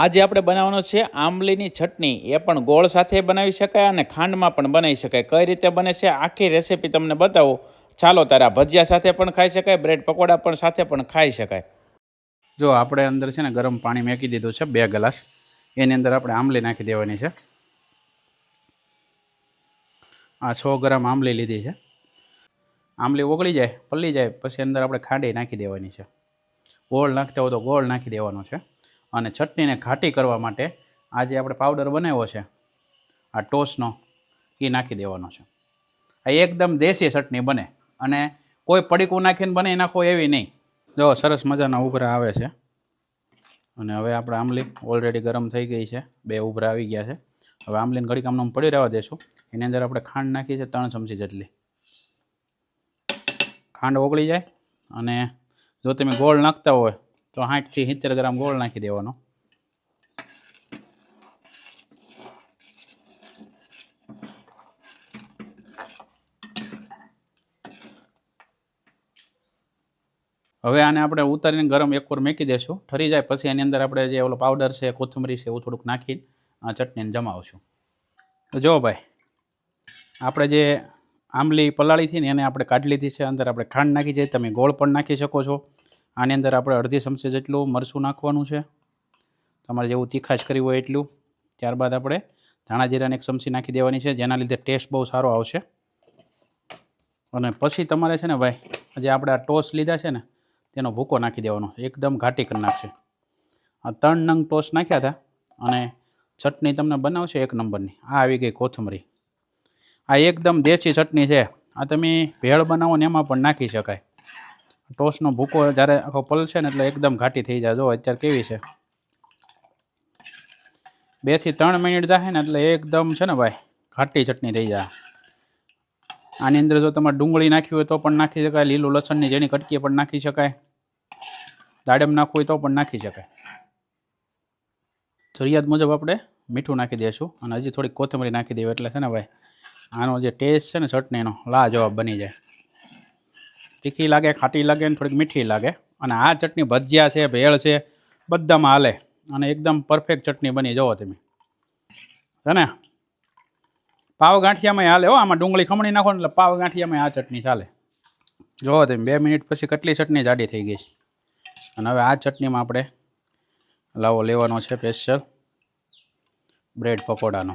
આજે આપણે બનાવવાનો છે આંબલીની ચટણી. એ પણ ગોળ સાથે બનાવી શકાય અને ખાંડમાં પણ બનાવી શકાય. કઈ રીતે બને છે આખી રેસીપી તમને બતાવું. ચાલો તારા ભજીયા સાથે પણ ખાઈ શકાય, બ્રેડ પકોડા પણ સાથે પણ ખાઈ શકાય. જો આપણે અંદર છે ને ગરમ પાણી મેકી દીધું છે 2 ગ્લાસ. એની અંદર આપણે આંબલી નાખી દેવાની છે. આ 100 ગ્રામ આંબલી લીધી છે. આંબલી ઓગળી જાય, પલળી જાય પછી અંદર આપણે ખાંડી નાખી દેવાની છે. ગોળ નાખતા હોય તો ગોળ નાખી દેવાનો છે. અને ચટણીને ઘાટી કરવા માટે આ જે આપણે પાવડર બનાવ્યો છે આ ટોસનો, એ નાખી દેવાનો છે. આ એકદમ દેશી ચટણી બને અને કોઈ પડીકું નાખીને બનાવી નાખો એવી નહીં. જો સરસ મજાના ઉભરા આવે છે. અને હવે આપણે આંબલી ઓલરેડી ગરમ થઈ ગઈ છે, 2 ઉભરા આવી ગયા છે. હવે આંબલીને ઘડીક આમનું પડી રહેવા દેશું. એની અંદર આપણે ખાંડ નાખી છે 3 ચમચી જેટલી. ખાંડ ઓગળી જાય અને જો તમે ગોળ નાખતા હોય તો 60 થી 70 ગ્રામ ગોળ નાખી દેવાનો. હવે આને આપણે ઉતારીને ગરમ એક વાર મૂકી દેશું. ઠરી જાય પછી એની અંદર આપણે જે ઓલો પાવડર છે, કોથમરી છે, એવું થોડુંક નાખીને આ ચટણીને જમાવશું. તો જો ભાઈ, આપણે જે આંબલી પલાળી હતી ને એને આપણે કાઢી લીધી છે. અંદર આપણે ખાંડ નાખી છે, તમે ગોળ પણ નાખી શકો છો. આની અંદર આપણે અડધી ચમચી જેટલું મરચું નાખવાનું છે, તમારે જેવું તીખાશ કરવી હોય એટલું. ત્યારબાદ આપણે ધાણા જીરાની 1 ચમચી નાખી દેવાની છે, જેના લીધે ટેસ્ટ બહુ સારો આવશે. અને પછી તમારે છે ને ભાઈ, જે આપણે આ ટોસ લીધા છે ને તેનો ભૂકો નાખી દેવાનો, એકદમ ઘાટી કરી નાખશે. આ 3 નંગ ટોસ નાખ્યા હતા અને ચટણી તમને બનાવશે 1 નંબરની. આ આવી ગઈ કોથમરી. આ એકદમ દેશી ચટણી છે. આ તમે ભેળ બનાવો ને એમાં પણ નાખી શકાય. ટોસનો ભૂકો જ્યારે આખો પલશે ને એટલે એકદમ ઘાટી થઈ જાય. જો અત્યારે કેવી છે, 2 થી 3 મિનિટ જાય ને એટલે એકદમ છે ને ભાઈ ઘાટી ચટણી થઈ જાય. આની અંદર જો તમારે ડુંગળી નાખવી હોય તો પણ નાખી શકાય, લીલું લસણની જેની કટકી પણ નાખી શકાય, દાડમ નાખવું હોય તો પણ નાખી શકાય. જરૂરિયાત મુજબ આપણે મીઠું નાખી દઈશું અને હજી થોડીક કોથમરી નાખી દેવી એટલે છે ને ભાઈ આનો જે ટેસ્ટ છે ને ચટણીનો લાજવાબ બની જાય. તીખી લાગે, ખાટી લાગે ને થોડીક મીઠી લાગે. અને આ ચટણી ભજીયા છે, ભેળ છે, બધામાં હાલે અને એકદમ પરફેક્ટ ચટણી બની. જુઓ તમે, છે ને પાવ ગાંઠિયામાં હાલે હો. આમાં ડુંગળી ખમણી નાખો ને એટલે પાવ ગાંઠિયામાં આ ચટણી ચાલે. જોવો તમે 2 મિનિટ પછી કેટલી ચટણી જાડી થઈ ગઈ છે. અને હવે આ ચટણીમાં આપણે લાવો લેવાનો છે સ્પેશિયલ બ્રેડ પકોડાનો.